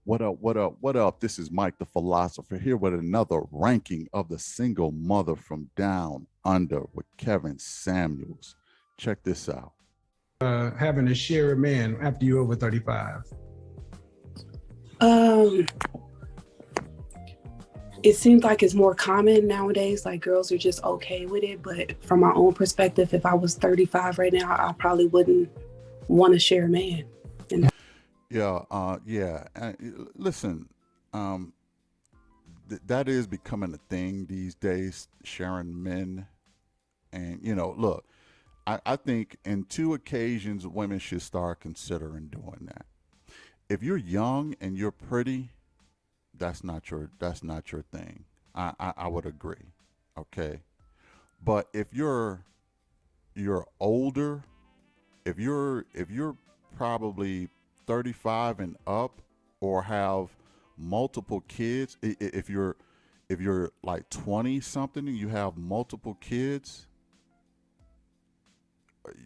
What up? What up? What up? This is Mike the Philosopher here with another ranking of the single mother from down under with Kevin Samuels. Check this out. Having to share a man after you're over 35? It seems like it's more common nowadays. Like girls are just okay with it. But from my own perspective, if I was 35 right now, I probably wouldn't want to share a man. Listen, that is becoming a thing these days, sharing men. And, look, I think in two occasions, women should start considering doing that. If you're young and you're pretty, that's not your thing. I would agree. Okay. But if you're older, if you're probably 35 and up, or have multiple kids, if you're like 20 something and you have multiple kids,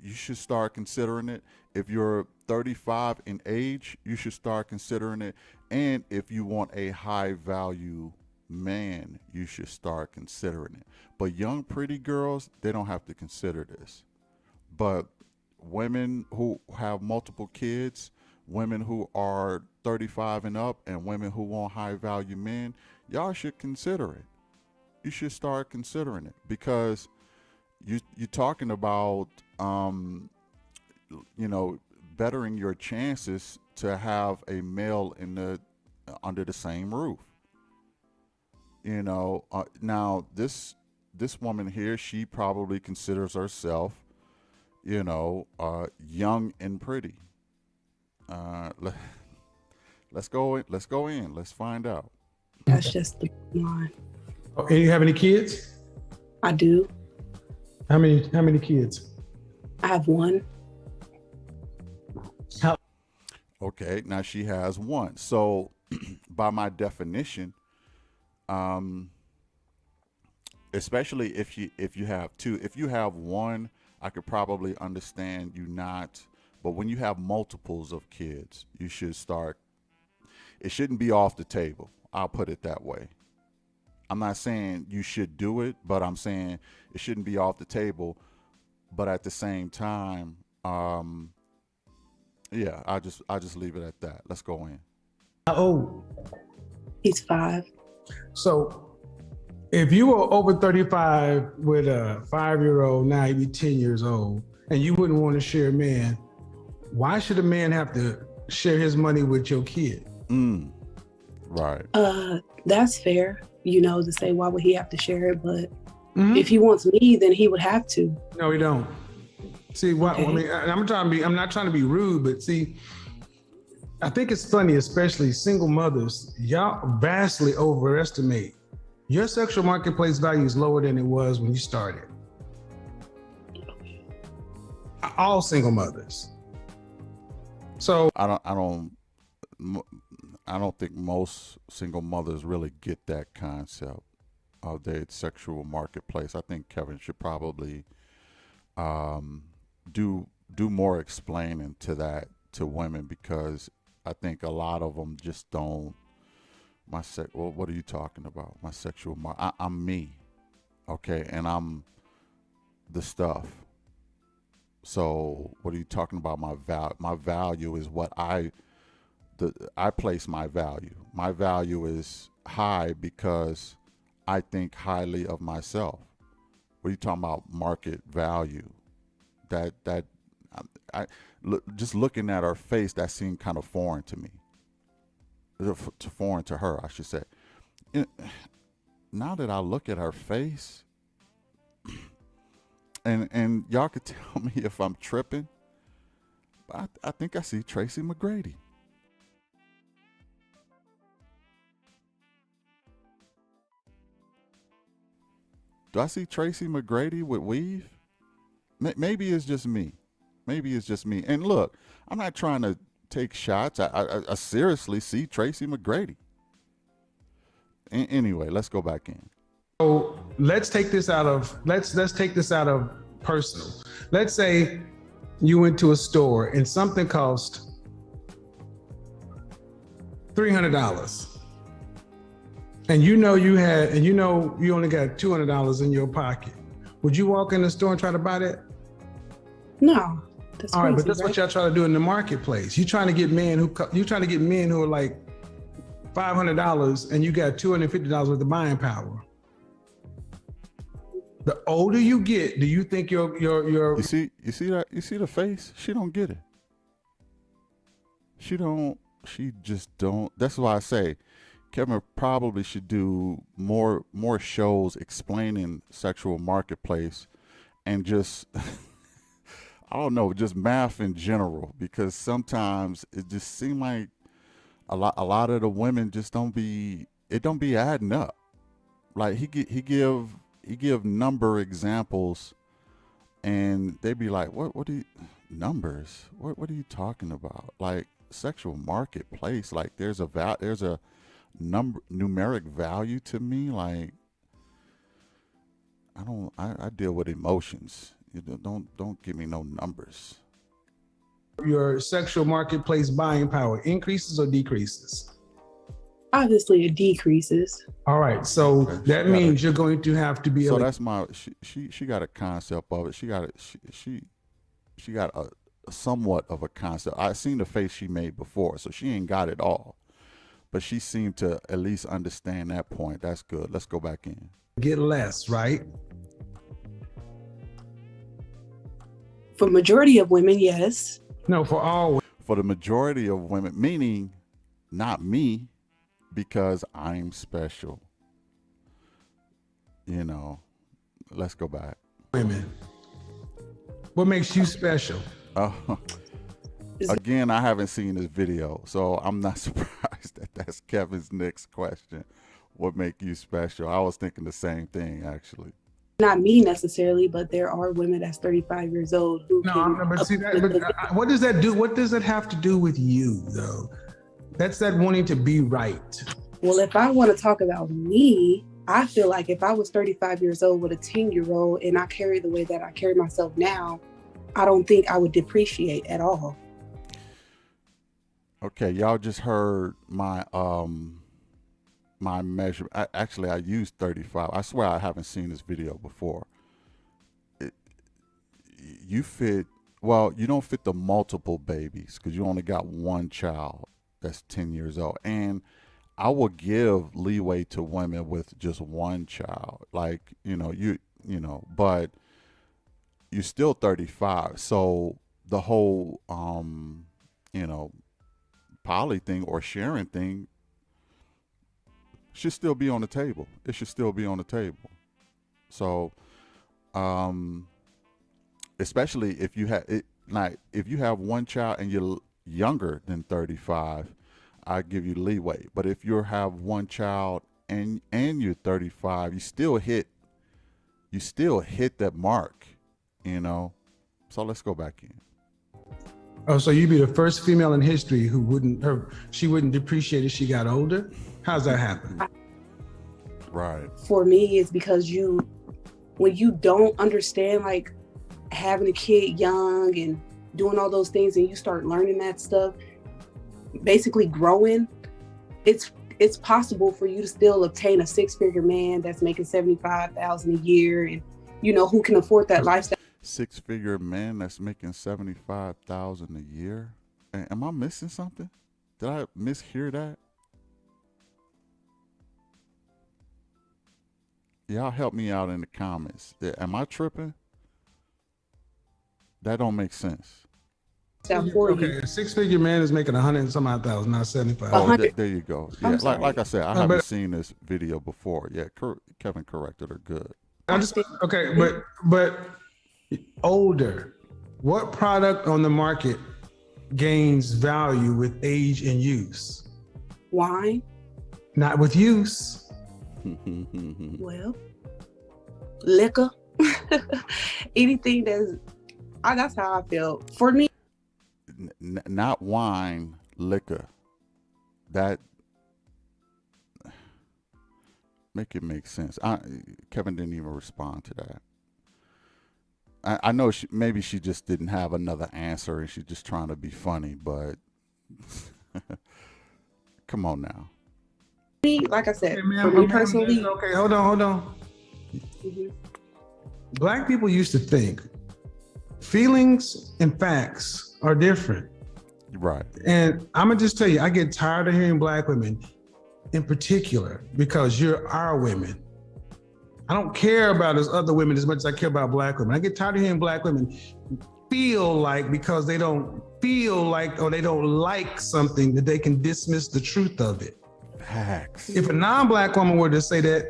you should start considering it. If you're 35 in age, you should start considering it. And if you want a high value man, you should start considering it. But young pretty girls, they don't have to consider this. But women who have multiple kids, women who are 35 and up, and women who want high value men, y'all should consider it. You should start considering it, because you're talking about bettering your chances to have a male under the same roof. Now this woman here, she probably considers herself young and pretty. Let's go in. Let's find out. That's just the line. Oh, and you have any kids? I do. How many kids? I have one. Okay, now she has one. So by my definition, especially if you have two, if you have one, I could probably understand you not. But when you have multiples of kids, you should start. It shouldn't be off the table. I'll put it that way. I'm not saying you should do it, but I'm saying it shouldn't be off the table. But at the same time, I just leave it at that. Let's go in. How old? He's 5. So if you were over 35 with a 5-year-old, now he'd be 10 years old, and you wouldn't want to share a man, why should a man have to share his money with your kid? Right. That's fair, to say why would he have to share it, but if he wants me, then he would have to. No, he don't. See, Okay. I mean, I'm not trying to be rude, but see, I think it's funny, especially single mothers, y'all vastly overestimate. Your sexual marketplace value is lower than it was when you started. All single mothers. So I don't think most single mothers really get that concept of their sexual marketplace. I think Kevin should probably do more explaining to that to women, because I think a lot of them just don't. Well, what are you talking about? My sexual I'm me, okay, and I'm the stuff. So what are you talking about? My value is what I place my value. My value is high because I think highly of myself. What are you talking about? Market value. Just looking at her face, that seemed kind of foreign to me. Foreign to her, I should say. Now that I look at her face, and y'all could tell me if I'm tripping, but I think I see Tracy McGrady. Do I see Tracy McGrady with weave? Maybe it's just me. And look, I'm not trying to take shots. I seriously see Tracy McGrady. Anyway, let's go back in. So let's take this out of personal. Let's say you went to a store and something cost $300. And you know you only got $200 in your pocket. Would you walk in the store and try to buy that? No, that's All right, crazy, but that's what y'all try to do in the marketplace. You're trying to get men who are like $500, and you got $250 worth of buying power. The older you get, do you think your You see the face? She don't get it. She just don't. That's why I say Kevin probably should do more shows explaining sexual marketplace and just I don't know, just math in general, because sometimes it just seems like a lot of the women just don't be adding up. Like he give number examples, and they be like, what are you numbers? What are you talking about? Like sexual marketplace, like there's a numeric value to me. Like I deal with emotions. You don't give me no numbers. your sexual marketplace buying power increases or decreases? Obviously, it decreases. All right, so Okay, that means you're going to have to be So able. that's my she got a concept of it. She got a somewhat of a concept. I seen the face she made before, so she ain't got it all, but she seemed to at least understand that point. That's good. Let's go back in. Get less, right? For majority of women, yes. No, for all. For the majority of women, meaning not me, because I'm special. You know, let's go back. Women. What makes you special? Again, I haven't seen this video, so I'm not surprised that that's Kevin's next question. What make you special? I was thinking the same thing, actually. Not me necessarily, but there are women that's 35 years old who But see that. But what does that do? What does that have to do with you, though? That's that wanting to be right. Well, if I want to talk about me, I feel like if I was 35 years old with a 10-year-old and I carry the way that I carry myself now, I don't think I would depreciate at all. Okay, y'all just heard my my measure. I used 35. I swear I haven't seen this video before. You fit, well, you don't fit the multiple babies because you only got one child that's 10 years old. And I will give leeway to women with just one child. Like, but you're still 35. So the whole, poly thing or sharing thing should still be on the table. It should still be on the table. So, especially if you have it, like if you have one child and you're younger than 35, I give you leeway. But if you have one child and you're 35, you still hit that mark, So let's go back in. Oh, so you'd be the first female in history who she wouldn't depreciate as she got older? How's that happen? Right. For me, it's because when you don't understand, like having a kid young and doing all those things, and you start learning that stuff, basically growing, it's possible for you to still obtain a 6-figure man that's making $75,000 a year, and who can afford that lifestyle. 6-figure man that's making $75,000 a year. Am I missing something? Did I mishear that? Y'all help me out in the comments. Am I tripping? That don't make sense. Okay, a 6-figure man is making 100 and some odd thousand, not 75. Oh, there you go. Yeah, like I said, I haven't but seen this video before. Yeah, Kevin corrected her good. But older, what product on the market gains value with age and use? Wine. Not with use. Well, liquor. Anything that's how I feel. For me, not wine, liquor. That make it make sense. Kevin didn't even respond to that. I know maybe she just didn't have another answer and she's just trying to be funny, but Come on now. Me, like I said, Hey, ma'am, for me ma'am, personally, okay, hold on. mhm, Black people used to think feelings and facts are different. Right. And I'm gonna just tell you, I get tired of hearing Black women in particular because you're our women. I don't care about those other women as much as I care about Black women. I get tired of hearing Black women feel like because they don't feel like or they don't like something that they can dismiss the truth of it. Facts. If a non-Black woman were to say that,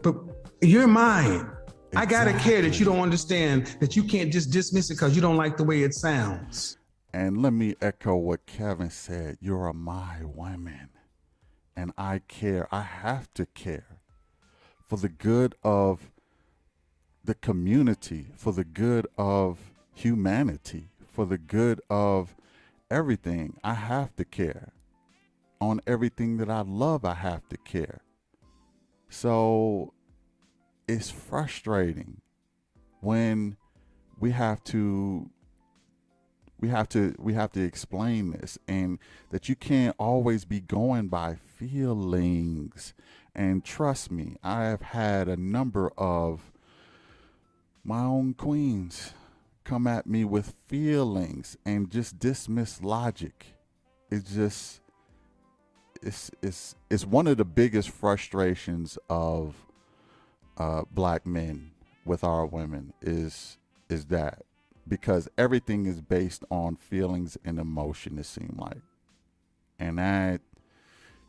but you're mine. I gotta care that you don't understand, that you can't just dismiss it because you don't like the way it sounds. And let me echo what Kevin said. You're my woman. And I care. I have to care for the good of the community, for the good of humanity, for the good of everything. I have to care. On everything that I love, I have to care. So it's frustrating when we have to explain this, and that you can't always be going by feelings. And trust me, I have had a number of my own queens come at me with feelings and just dismiss logic. It's just it's one of the biggest frustrations of Black men with our women is that, because everything is based on feelings and emotion, it seems like. And that,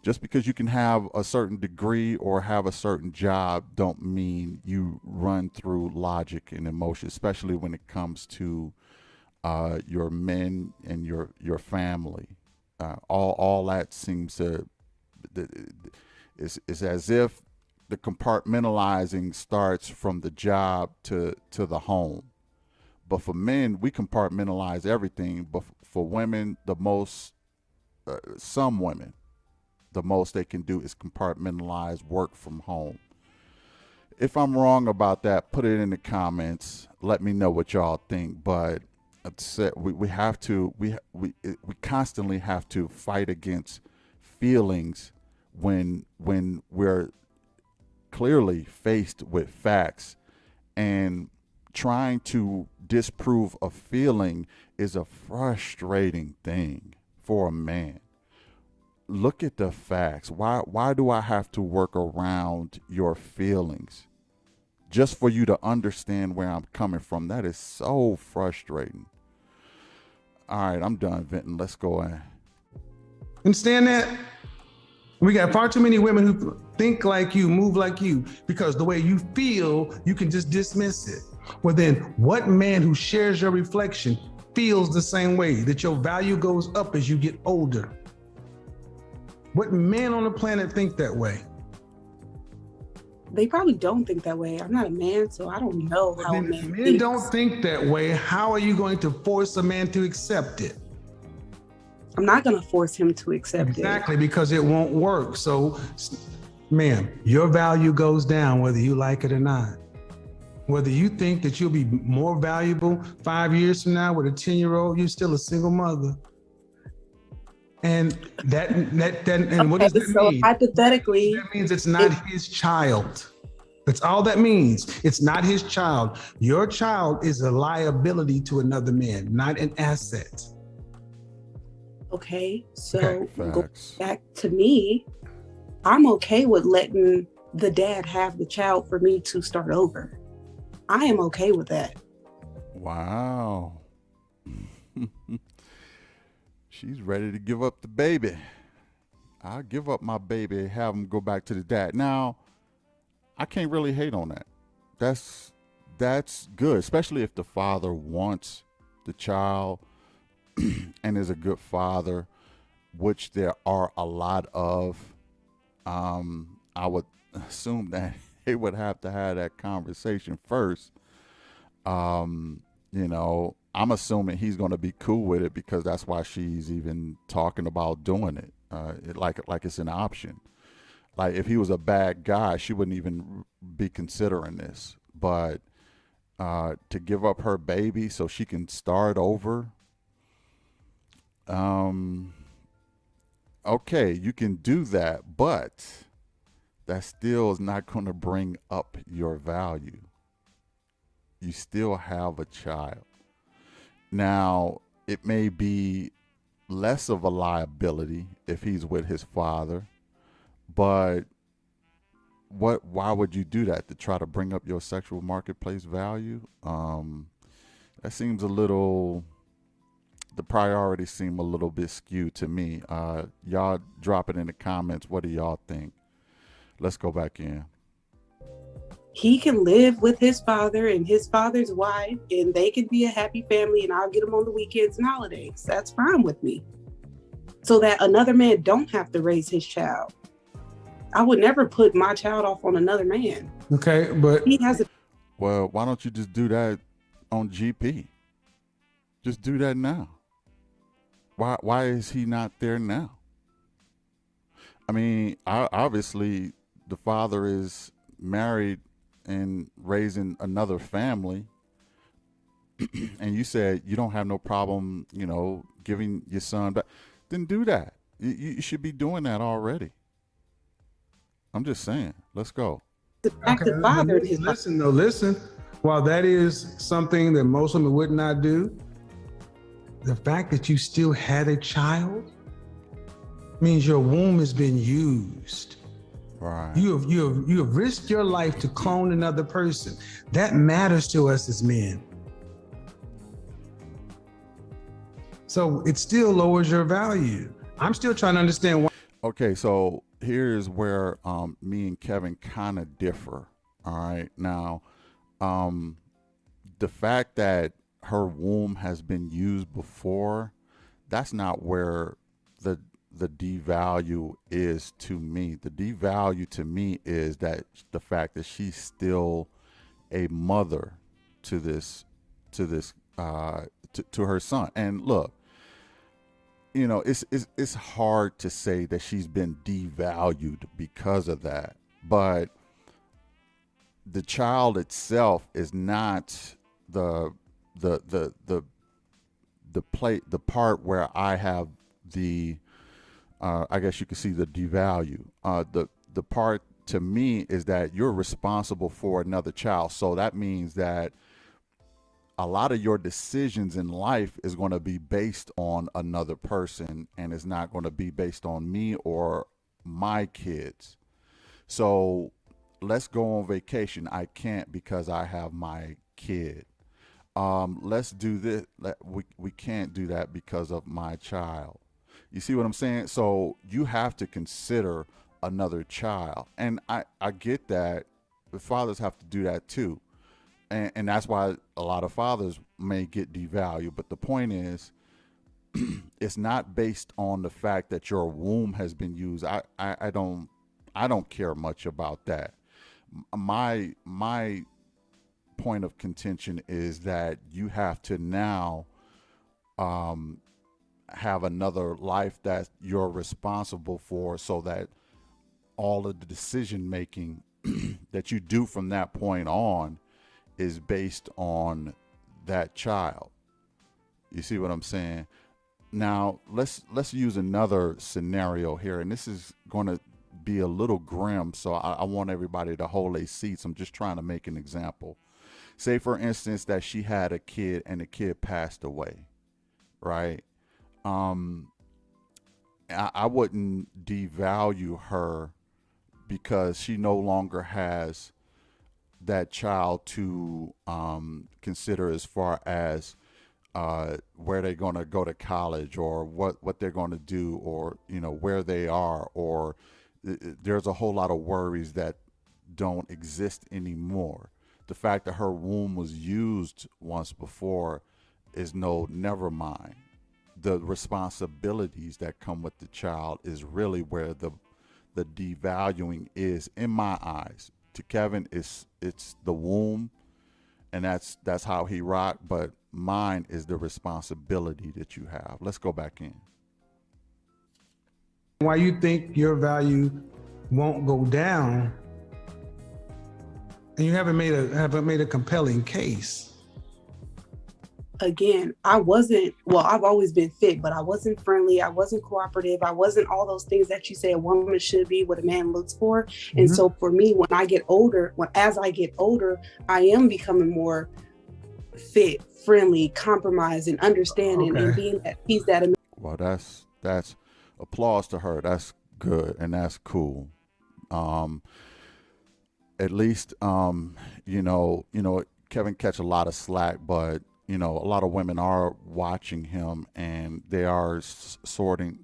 just because you can have a certain degree or have a certain job, don't mean you run through logic and emotion, especially when it comes to your men and your family. All that seems to it's as if the compartmentalizing starts from the job to the home. But for men, we compartmentalize everything. But for women, the most, some women, the most they can do is compartmentalize work from home. If I'm wrong about that, put it in the comments. Let me know what y'all think. But we have to we constantly have to fight against feelings when we're clearly faced with facts, and trying to disprove a feeling is a frustrating thing for a man. Look at the facts. Why do I have to work around your feelings just for you to understand where I'm coming from? That is so frustrating. All right, I'm done venting. Let's go in. Understand that? We got far too many women who think like you, move like you, because the way you feel, you can just dismiss it. Well, then what man who shares your reflection feels the same way, that your value goes up as you get older? What men on the planet think that way? they probably don't think that way. I'm not a man, so I don't know how a Then man men thinks. don't think that way. How are you going to force a man to accept it? I'm not going to force him to accept it. Exactly, because it won't work. So, ma'am, your value goes down whether you like it or not. Whether you think that you'll be more valuable 5 years from now with a 10-year-old, you're still a single mother. And that and what does that So mean? hypothetically, That means it's not his child. That's all that means. It's not his child. Your child is a liability to another man, not an asset. okay, so go Facts. back to me. I'm okay with letting the dad have the child for me to start over. I am okay with that. Wow. She's ready to give up the baby. I'll give up my baby, have him go back to the dad. Now, I can't really hate on that. That's good, especially if the father wants the child and is a good father, which there are a lot of. I would assume that he would have to have that conversation first. I'm assuming he's going to be cool with it, because that's why she's even talking about doing it. Like it's an option. Like if he was a bad guy, she wouldn't even be considering this. But to give up her baby so she can start over, Okay, you can do that, but that still is not going to bring up your value. You still have a child. Now, it may be less of a liability if he's with his father, but why would you do that? To try to bring up your sexual marketplace value? That seems a little, the priorities seem a little bit skewed to me. Y'all drop it in the comments. What do y'all think? Let's go back in. He can live with his father and his father's wife, and they can be a happy family, and I'll get them on the weekends and holidays. That's fine with me. So that another man don't have to raise his child. I would never put my child off on another man. Okay, but He has a Well, why don't you just do that on GP? Just do that now. Why is he not there now? I mean, obviously the father is married and raising another family, and you said you don't have no problem, giving your son back. Then do that. You should be doing that already. I'm just saying. Let's go. active father in his life. Listen. While that is something that most women would not do, the fact that you still had a child means your womb has been used. Right. You have risked your life to clone another person. That matters to us as men. So it still lowers your value. I'm still trying to understand why. Okay, so here's where me and Kevin kind of differ. All right. Now, the fact that her womb has been used before, that's not where the devalue is to me. The devalue to me is that the fact that she's still a mother to her son. And look, it's hard to say that she's been devalued because of that, but the child itself is not the part where I have the I guess you could see the devalue. The part to me is that you're responsible for another child. So that means that a lot of your decisions in life is going to be based on another person, and it's not going to be based on me or my kids. So let's go on vacation. I can't because I have my kid. Let's do this. We can't do that because of my child. You see what I'm saying? So you have to consider another child. And I get that the fathers have to do that too. And that's why a lot of fathers may get devalued. But the point is, it's not based on the fact that your womb has been used. I don't care much about that. My point of contention is that you have to now have another life that you're responsible for, so that all of the decision making that you do from that point on is based on that child. You see what I'm saying? Now let's use another scenario here, and this is going to be a little grim, so I want everybody to hold their seats. I'm just trying to make an example. Say for instance that she had a kid and the kid passed away, right? I wouldn't devalue her because she no longer has that child to consider as far as where they're going to go to college, or what they're going to do, or where they are, or there's a whole lot of worries that don't exist anymore. The fact that her womb was used once before is never mind. The responsibilities that come with the child is really where the devaluing is, in my eyes. To Kevin, it's the womb, and that's how he rocked. But mine is the responsibility that you have. Let's go back in. Why you think your value won't go down, and you haven't made a compelling case? again, I wasn't, well, I've always been fit, but I wasn't friendly. I wasn't cooperative. I wasn't all those things that you say a woman should be, what a man looks for. Mm-hmm. And so for me, when I get older, as I get older, I am becoming more fit, friendly, compromised, and understanding, and being that piece that. Well, that's applause to her. That's good and that's cool. At least, Kevin catch a lot of slack, but a lot of women are watching him and they are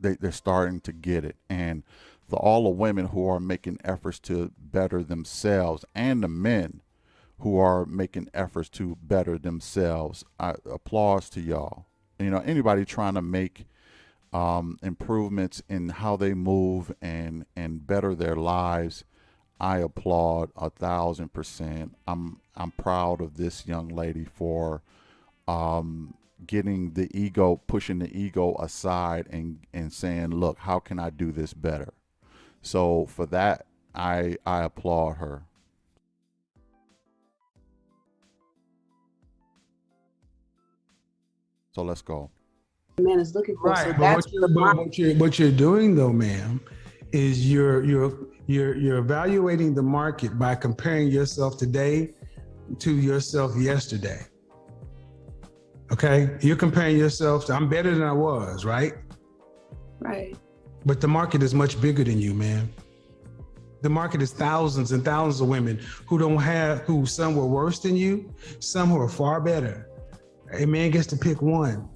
they're starting to get it. And for all the women who are making efforts to better themselves and the men who are making efforts to better themselves, applause to y'all. Anybody trying to make improvements in how they move and better their lives, I applaud 1,000%. I'm proud of this young lady for pushing the ego aside and saying, look, how can I do this better? So for that, I applaud her. So let's go. Man is looking for. Right, So but that's what you're doing though, ma'am, is you're evaluating the market by comparing yourself today to yourself yesterday. Okay, you're comparing yourself to, I'm better than I was, right? Right. But the market is much bigger than you, man. The market is thousands and thousands of women who some were worse than you, some who are far better. A man gets to pick one.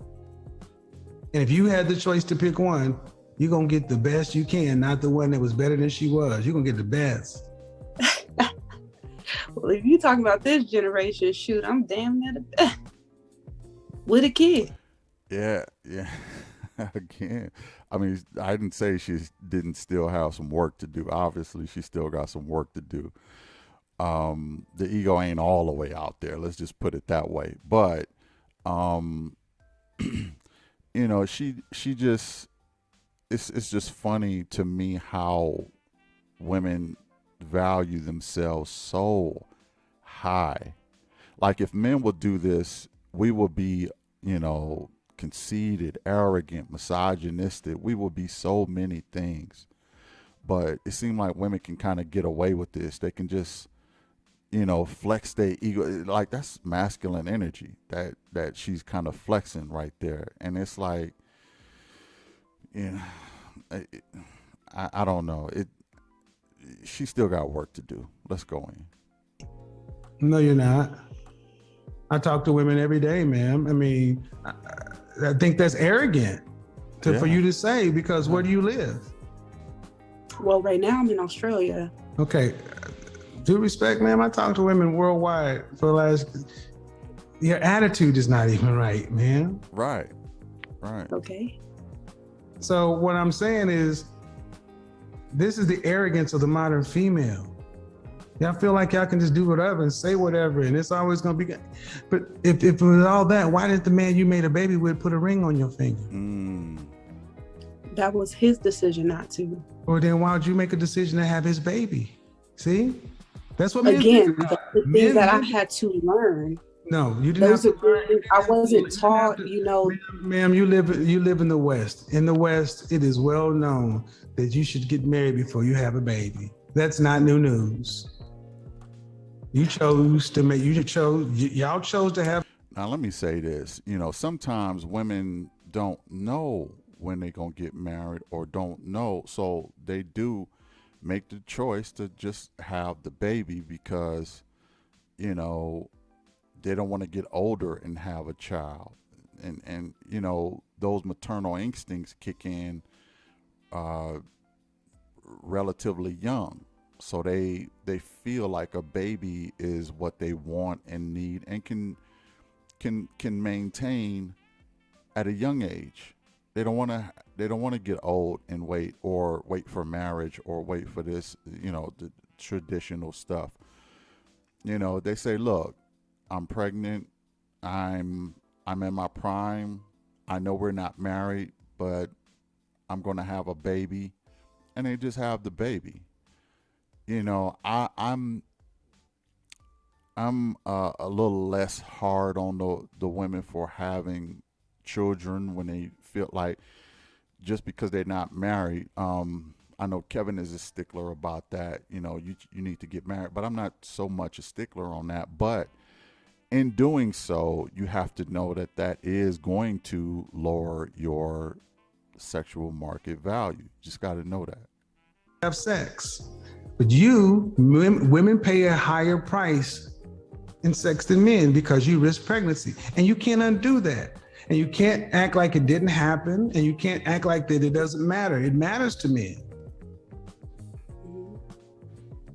And if you had the choice to pick one, you're going to get the best you can, not the one that was better than she was. You're going to get the best. Well, if you're talking about this generation, shoot, I'm damn near the best. With a kid. Yeah. Again, I mean, I didn't say she didn't still have some work to do. Obviously, she still got some work to do. The ego ain't all the way out there. Let's just put it that way. But, she just, it's just funny to me how women value themselves so high. Like if men would do this, we would be, conceited, arrogant, misogynistic. We would be so many things. But it seems like women can kind of get away with this. They can just, flex their ego. Like that's masculine energy that she's kind of flexing right there. And it's like, I don't know. She still got work to do. Let's go in. No, you're not. I talk to women every day, ma'am. I mean, I think that's arrogant for you to say, because where do you live? Well, right now I'm in Australia. Okay. Due respect, ma'am, I talk to women worldwide for the last, your attitude is not even right, man. Right. Okay. So what I'm saying is, this is the arrogance of the modern female. Y'all feel like y'all can just do whatever and say whatever, and it's always gonna be good. But if it was all that, why didn't the man you made a baby with put a ring on your finger? That was his decision not to. Or then why would you make a decision to have his baby? See? That's what again, the things that I had to learn. No, you didn't have to learn. I wasn't taught, Ma'am, you live in the West. In the West, it is well known that you should get married before you have a baby. That's not new news. Y'all chose to have. Now, let me say this. Sometimes women don't know when they're going to get married or don't know. So they do make the choice to just have the baby because, they don't want to get older and have a child. And those maternal instincts kick in relatively young. So they feel like a baby is what they want and need and can maintain at a young age. They don't want to get old and wait for marriage or wait for this, the traditional stuff. They say, look, I'm pregnant. I'm in my prime. I know we're not married, but I'm going to have a baby, and they just have the baby. I'm a little less hard on the women for having children when they feel like just because they're not married. I know Kevin is a stickler about that. You know, you need to get married, but I'm not so much a stickler on that. But in doing so, you have to know that that is going to lower your sexual market value. Just got to know that. Have sex. But women pay a higher price in sex than men because you risk pregnancy. And you can't undo that. And you can't act like it didn't happen. And you can't act like that it doesn't matter. It matters to men.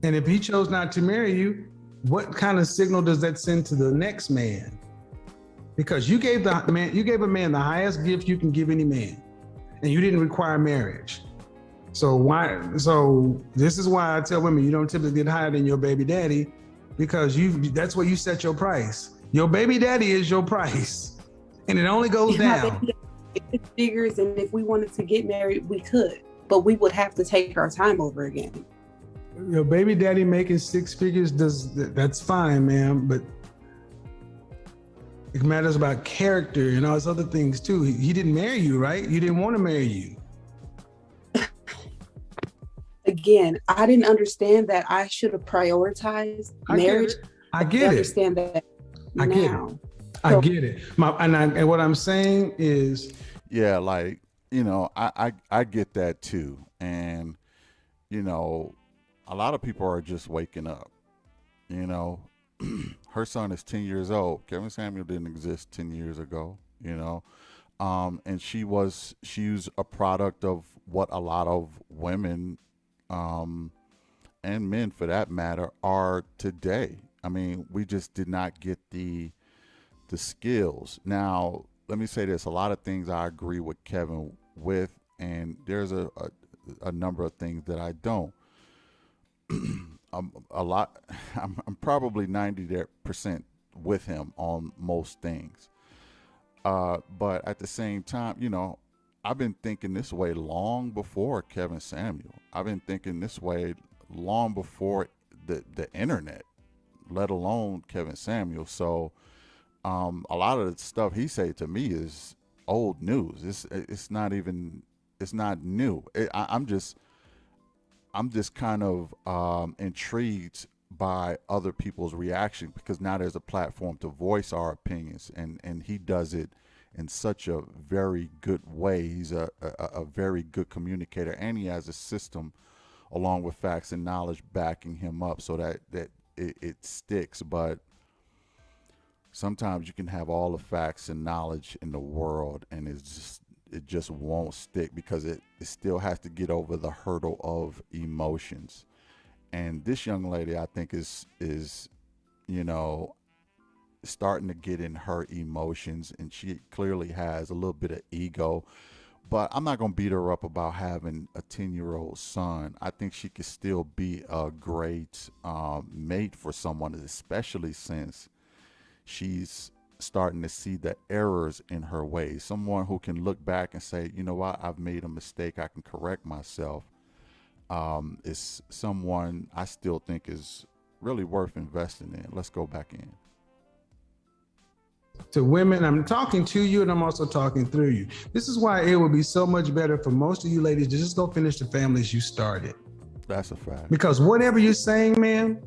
And if he chose not to marry you, what kind of signal does that send to the next man? Because you gave a man the highest gift you can give any man, and you didn't require marriage. So this is why I tell women you don't typically get higher than your baby daddy, because that's where you set your price. Your baby daddy is your price, and it only goes down. It figures, and if we wanted to get married, we could, but we would have to take our time over again. Your baby daddy making six figures, that's fine, ma'am, but it matters about character and all those other things too. He didn't marry you, right? You didn't want to marry you. Again, I didn't understand that I should have prioritized marriage. I get it. I understand that now. I get it. And what I'm saying is, yeah, like, you know, I get that too, and you know, a lot of people are just waking up. You know, her son is 10 years old. Kevin Samuel didn't exist 10 years ago. You know, and she's a product of what a lot of women, and men for that matter, are today. I mean, we just did not get the skills. Now, let me say this: a lot of things I agree with Kevin with, and there's a number of things that I don't. I'm probably 90% with him on most things. But at the same time, you know, I've been thinking this way long before Kevin Samuel. I've been thinking this way long before the internet, let alone Kevin Samuel. So a lot of the stuff he said to me is old news. It's not new. I'm just kind of intrigued by other people's reaction, because now there's a platform to voice our opinions, and he does it in such a very good way. He's a very good communicator, and he has a system along with facts and knowledge backing him up so that it sticks. But sometimes you can have all the facts and knowledge in the world, and it just won't stick because it still has to get over the hurdle of emotions. And this young lady, I think, is you know, starting to get in her emotions, and she clearly has a little bit of ego. But I'm not going to beat her up about having a 10-year-old son. I think she could still be a great mate for someone, especially since she's starting to see the errors in her ways. Someone who can look back and say, you know what, I've made a mistake, I can correct myself. Is someone I still think is really worth investing in. Let's go back in. To women, I'm talking to you, and I'm also talking through you. This is why it would be so much better for most of you ladies to just go finish the families you started. That's a fact. Because whatever you're saying, man,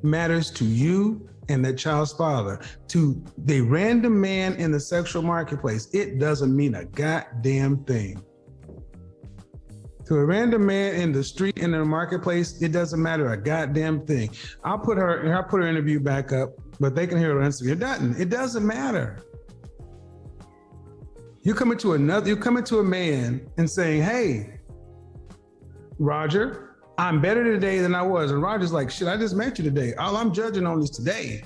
matters to you and that child's father. To the random man in the sexual marketplace, it doesn't mean a goddamn thing. To a random man in the street, in the marketplace, it doesn't matter a goddamn thing. I'll put her interview back up, but they can hear it on Instagram. It doesn't matter. You come into a man and saying, hey, Roger, I'm better today than I was. And Roger's like, shit, I just met you today. All I'm judging on is today.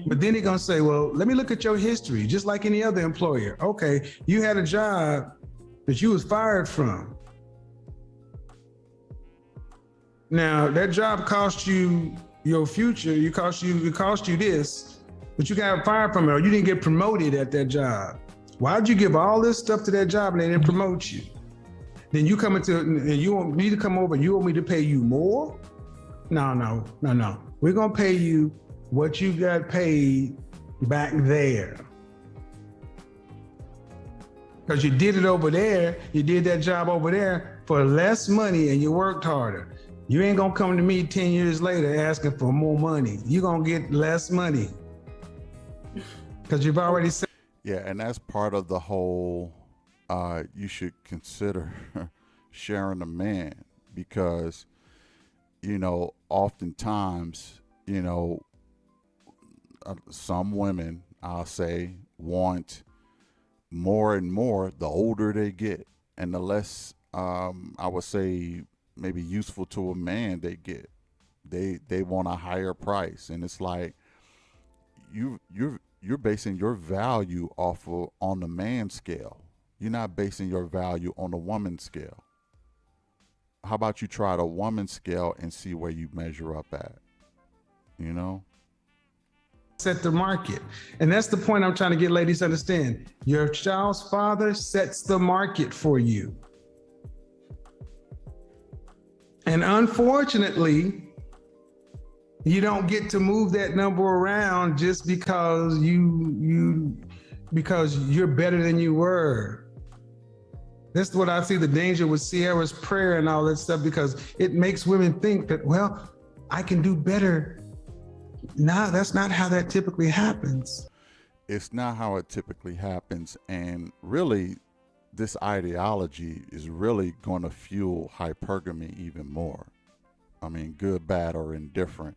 But then he's gonna say, well, let me look at your history, just like any other employer. Okay, you had a job that you was fired from. Now that job cost you your future. It cost you this, but you got fired from it, or you didn't get promoted at that job. Why'd you give all this stuff to that job and they didn't promote you? Then you come into and you want me to come over and you want me to pay you more? No. We're gonna pay you what you got paid back there. Because you did it over there, you did that job over there for less money and you worked harder. You ain't gonna come to me 10 years later asking for more money. You're gonna get less money. Because you've already said. Yeah, and that's part of the whole you should consider sharing a man because, oftentimes, some women, I'll say, want more and more the older they get and the less I would say maybe useful to a man they get. They want a higher price, and it's like you're basing your value off of on the man scale. You're not basing your value on the woman scale. How about you try the woman scale and see where you measure up at? You know? Set the market. And that's the point I'm trying to get ladies to understand. Your child's father sets the market for you. And unfortunately, you don't get to move that number around just because because you're better than you were. That's what I see the danger with Sierra's prayer and all that stuff, because it makes women think that, well, I can do better. No, that's not how that typically happens. It's not how it typically happens. And really, this ideology is really going to fuel hypergamy even more. I mean, good, bad, or indifferent.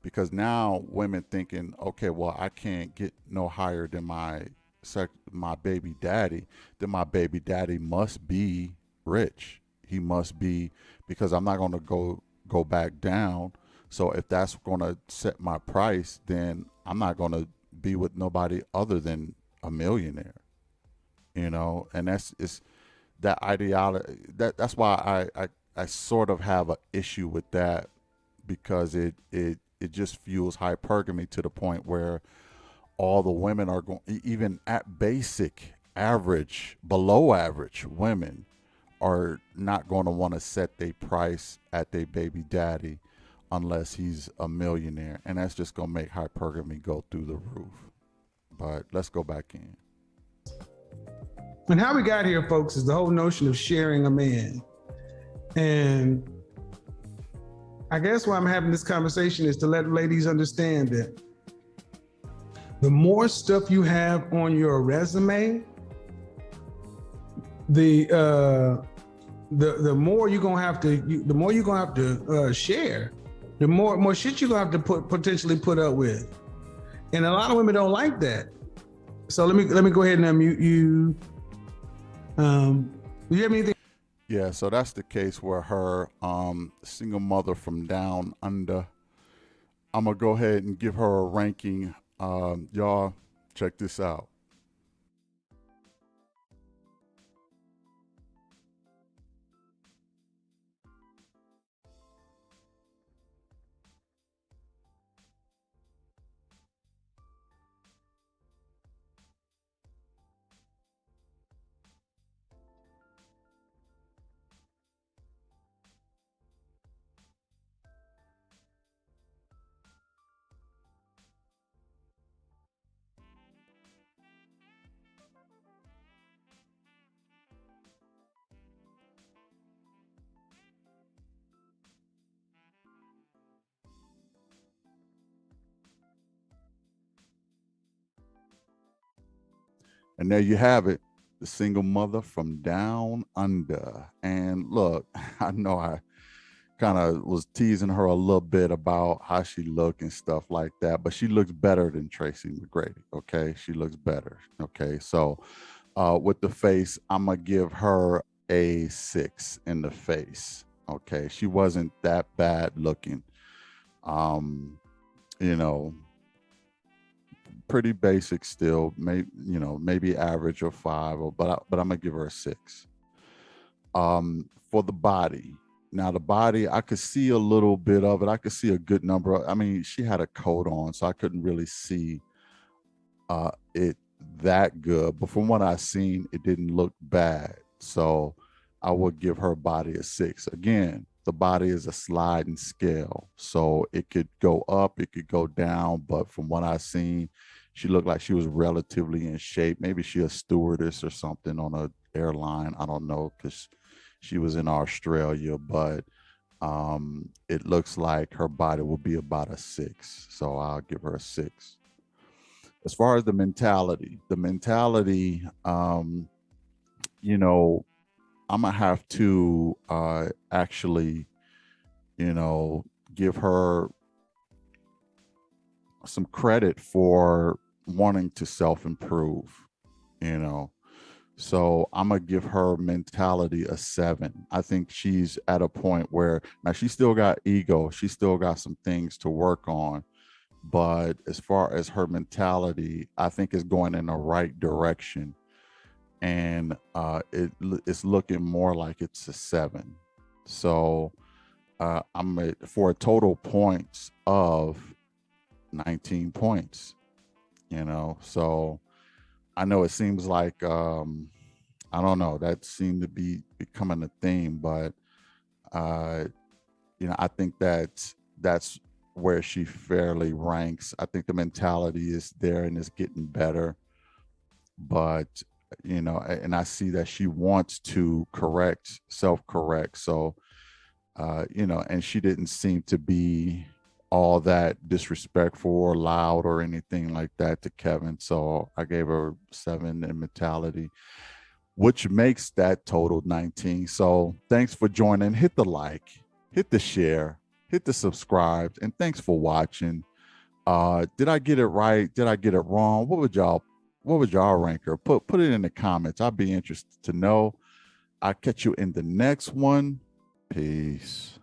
Because now women thinking, okay, well, I can't get no higher than my baby daddy. Then my baby daddy must be rich. He must be, because I'm not going to go back down. So if that's going to set my price, then I'm not going to be with nobody other than a millionaire. And it's that ideology. That's why I sort of have an issue with that, because it just fuels hypergamy to the point where all the women are going, even at basic, average, below average women are not going to want to set their price at their baby daddy unless he's a millionaire. And that's just going to make hypergamy go through the roof. But let's go back in. And how we got here, folks, is the whole notion of sharing a man. And I guess why I'm having this conversation is to let ladies understand that the more stuff you have on your resume, the more you're gonna have to share, the more shit you're gonna have to potentially put up with. And a lot of women don't like that. So let me go ahead and unmute you. Do you have anything? Yeah, so that's the case where her single mother from down under, I'm going to go ahead and give her a ranking. Y'all, check this out. And there you have it, the single mother from down under. And look, I know I kind of was teasing her a little bit about how she looked and stuff like that, but she looks better than Tracy McGrady. Okay, she looks better. Okay, so with the face, I'm gonna give her a 6 in the face. Okay, she wasn't that bad looking. You know, pretty basic still, maybe average or 5, but I'm gonna give her a 6. For the body, now the body, I could see a little bit of it. I could see a good number. I mean, she had a coat on, so I couldn't really see it that good. But from what I seen, it didn't look bad. So I would give her body a 6. Again, the body is a sliding scale. So it could go up, it could go down. But from what I've seen, she looked like she was relatively in shape. Maybe she a stewardess or something on a airline. I don't know, because she was in Australia, but it looks like her body will be about a 6. So I'll give her a 6. As far as the mentality, you know, I'm gonna have to actually, you know, give her some credit for wanting to self-improve, you know. So I'm gonna give her mentality a 7. I think she's at a point where now she still got ego, she still got some things to work on, but as far as her mentality, I think is going in the right direction, and it's looking more like it's a 7. So I'm at, for a total points of 19 points. You know, so I know it seems like I don't know, that seemed to be becoming a theme, but uh, you know, I think that's where she fairly ranks. I think the mentality is there and it's getting better, but you know, and I see that she wants to self-correct. So you know, and she didn't seem to be all that disrespectful or loud or anything like that to Kevin. So I gave her 7 in mentality, which makes that total 19. So thanks for joining. Hit the like, hit the share, hit the subscribe, and thanks for watching. Did I get it right? Did I get it wrong? What would y'all rank her? Put it in the comments. I'd be interested to know. I'll catch you in the next one. Peace.